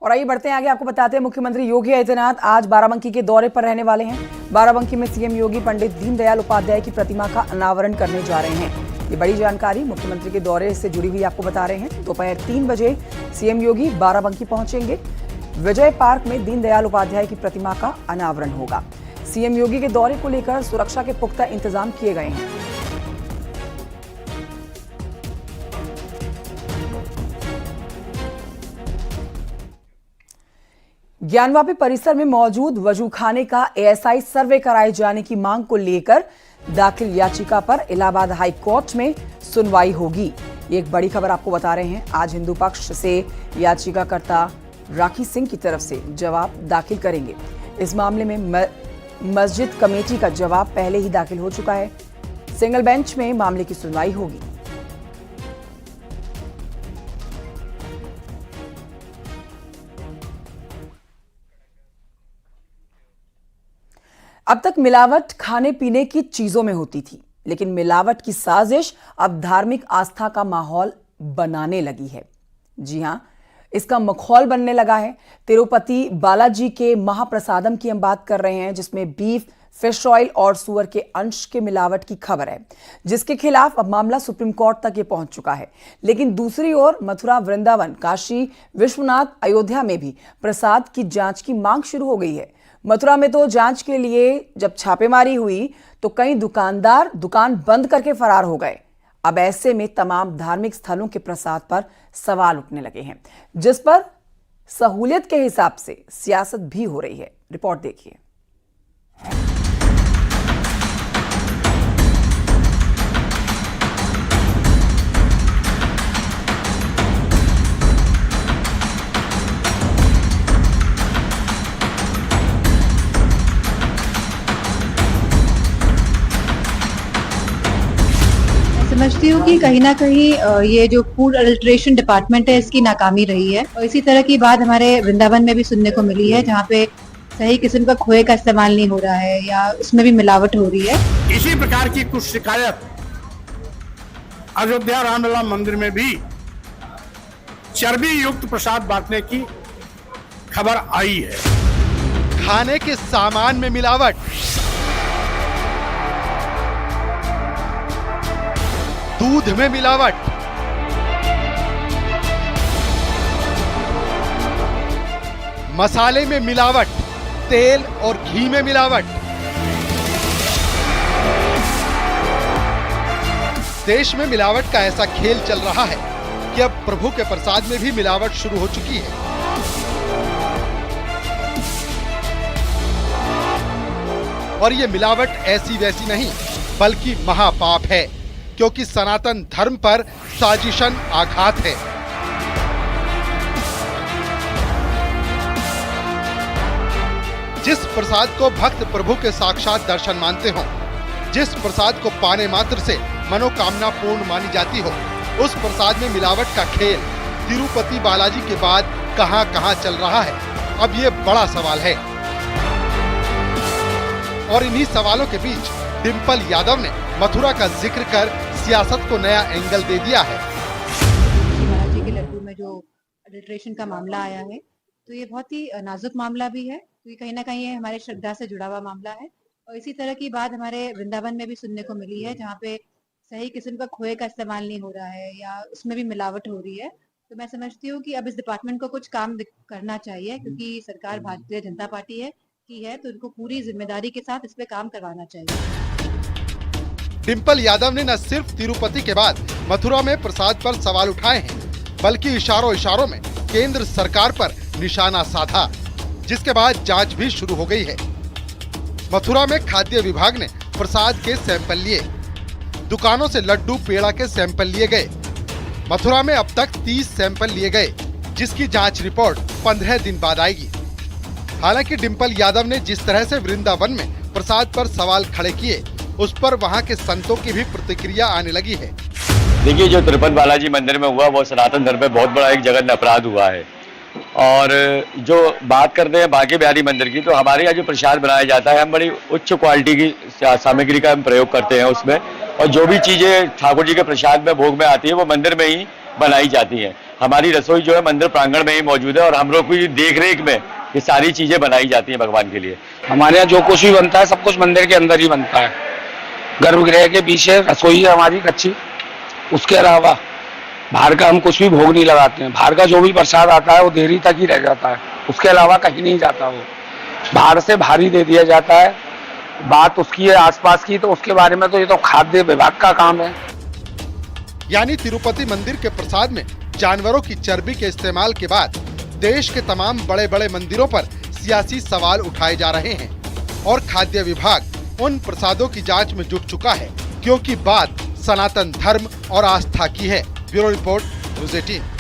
और आइए बढ़ते हैं आगे, आपको बताते हैं मुख्यमंत्री योगी आदित्यनाथ आज बाराबंकी के दौरे पर रहने वाले हैं। बाराबंकी में सीएम योगी पंडित दीनदयाल उपाध्याय की प्रतिमा का अनावरण करने जा रहे हैं। ये बड़ी जानकारी मुख्यमंत्री के दौरे से जुड़ी हुई आपको बता रहे हैं। दोपहर 3 बजे सीएम योगी बाराबंकी पहुंचेंगे। विजय पार्क में दीनदयाल उपाध्याय की प्रतिमा का अनावरण होगा। सीएम योगी के दौरे को लेकर सुरक्षा के पुख्ता इंतजाम किए गए हैं। ज्ञानवापी परिसर में मौजूद वजूखाने का एएसआई सर्वे कराए जाने की मांग को लेकर दाखिल याचिका पर इलाहाबाद हाई कोर्ट में सुनवाई होगी। ये एक बड़ी खबर आपको बता रहे हैं। आज हिंदू पक्ष से याचिकाकर्ता राखी सिंह की तरफ से जवाब दाखिल करेंगे। इस मामले में मस्जिद कमेटी का जवाब पहले ही दाखिल हो चुका है। सिंगल बेंच में मामले की सुनवाई होगी। अब तक मिलावट खाने पीने की चीजों में होती थी, लेकिन मिलावट की साजिश अब धार्मिक आस्था का माहौल बनाने लगी है। जी हां, इसका मखौल बनने लगा है। तिरुपति बालाजी के महाप्रसादम की हम बात कर रहे हैं, जिसमें बीफ, फिश ऑयल और सुअर के अंश के मिलावट की खबर है, जिसके खिलाफ अब मामला सुप्रीम कोर्ट तक ये पहुंच चुका है। लेकिन दूसरी ओर मथुरा, वृंदावन, काशी विश्वनाथ, अयोध्या में भी प्रसाद की जांच की मांग शुरू हो गई है। मथुरा में तो जांच के लिए जब छापेमारी हुई तो कई दुकानदार दुकान बंद करके फरार हो गए। अब ऐसे में तमाम धार्मिक स्थलों के प्रसाद पर सवाल उठने लगे हैं, जिस पर सहूलियत के हिसाब से सियासत भी हो रही है। रिपोर्ट देखिए। समझती हूँ कि कहीं ना कहीं ये जो फूड अडल्ट्रेशन डिपार्टमेंट है, इसकी नाकामी रही है। और इसी तरह की बात हमारे वृंदावन में भी सुनने को मिली है, जहाँ पे सही किस्म का खोए का इस्तेमाल नहीं हो रहा है या उसमें भी मिलावट हो रही है। इसी प्रकार की कुछ शिकायत अयोध्या रामलला मंदिर में भी चर्बी युक्त प्रसाद बांटने की खबर आई है। खाने के सामान में मिलावट, दूध में मिलावट, मसाले में मिलावट, तेल और घी में मिलावट। देश में मिलावट का ऐसा खेल चल रहा है कि अब प्रभु के प्रसाद में भी मिलावट शुरू हो चुकी है। और ये मिलावट ऐसी वैसी नहीं, बल्कि महापाप है, क्योंकि सनातन धर्म पर साजिशन आघात है। जिस प्रसाद को भक्त प्रभु के साक्षात दर्शन मानते हो, जिस प्रसाद को पाने मात्र से मनोकामना पूर्ण मानी जाती हो, उस प्रसाद में मिलावट का खेल तिरुपति बालाजी के बाद कहां-कहां चल रहा है, अब ये बड़ा सवाल है। और इन्हीं सवालों के बीच डिंपल यादव ने मथुरा का जिक्र कर सियासत को नया एंगल दे दिया है। बालाजी के लड्डू में जो अडल्ट्रेशन का मामला आया है, तो ये बहुत ही नाजुक मामला भी है, क्योंकि कहीं ना कहीं ये हमारे श्रद्धा से जुड़ा हुआ मामला है। और इसी तरह की बात हमारे वृंदावन में भी सुनने को मिली है, जहाँ पे सही किस्म का खोए का इस्तेमाल नहीं हो रहा है या उसमें भी मिलावट हो रही है। तो मैं समझती हूँ कि अब इस डिपार्टमेंट को कुछ काम करना चाहिए, क्योंकि सरकार भारतीय जनता पार्टी की है, तो उनको पूरी जिम्मेदारी के साथ इस पे काम करवाना चाहिए। डिंपल यादव ने न सिर्फ तिरुपति के बाद मथुरा में प्रसाद पर सवाल उठाए हैं, बल्कि इशारों में केंद्र सरकार पर निशाना साधा, जिसके बाद जांच भी शुरू हो गई है। मथुरा में खाद्य विभाग ने प्रसाद के सैंपल लिए, दुकानों से लड्डू पेड़ा के सैंपल लिए गए। मथुरा में अब तक 30 सैंपल लिए गए, जिसकी जांच रिपोर्ट 15 दिन बाद आएगी। हालांकि डिंपल यादव ने जिस तरह से वृंदावन में प्रसाद पर सवाल खड़े किए, उस पर वहां के संतों की भी प्रतिक्रिया आने लगी है। देखिए, जो तिरुपति बालाजी मंदिर में हुआ वो सनातन धर्म में बहुत बड़ा एक जघन्य अपराध हुआ है। और जो बात करते हैं बांके बिहारी मंदिर की, तो हमारे यहाँ जो प्रसाद बनाया जाता है, हम बड़ी उच्च क्वालिटी की सामग्री का हम प्रयोग करते हैं उसमें। और जो भी चीजें ठाकुर जी के प्रसाद में भोग में आती है, वो मंदिर में ही बनाई जाती हैं। हमारी रसोई जो है मंदिर प्रांगण में ही मौजूद है और हम लोग की देख रेख में ये सारी चीजें बनाई जाती हैं भगवान के लिए। हमारे यहाँ जो कुछ भी बनता है सब कुछ मंदिर के अंदर ही बनता है। गर्भगृह के पीछे रसोई है हमारी कच्ची, उसके अलावा बाहर का हम कुछ भी भोग नहीं लगाते हैं। बाहर का जो भी प्रसाद आता है वो देरी तक ही रह जाता है, उसके अलावा कहीं नहीं जाता। वो बाहर से भारी दे दिया जाता है। बात उसकी है आसपास की, तो उसके बारे में तो ये तो खाद्य विभाग का काम है। यानी तिरुपति मंदिर के प्रसाद में जानवरों की चर्बी के इस्तेमाल के बाद देश के तमाम बड़े बड़े मंदिरों पर सियासी सवाल उठाए जा रहे हैं और खाद्य विभाग उन प्रसादों की जांच में जुट चुका है, क्योंकि बात सनातन धर्म और आस्था की है। Bureau report, news 18।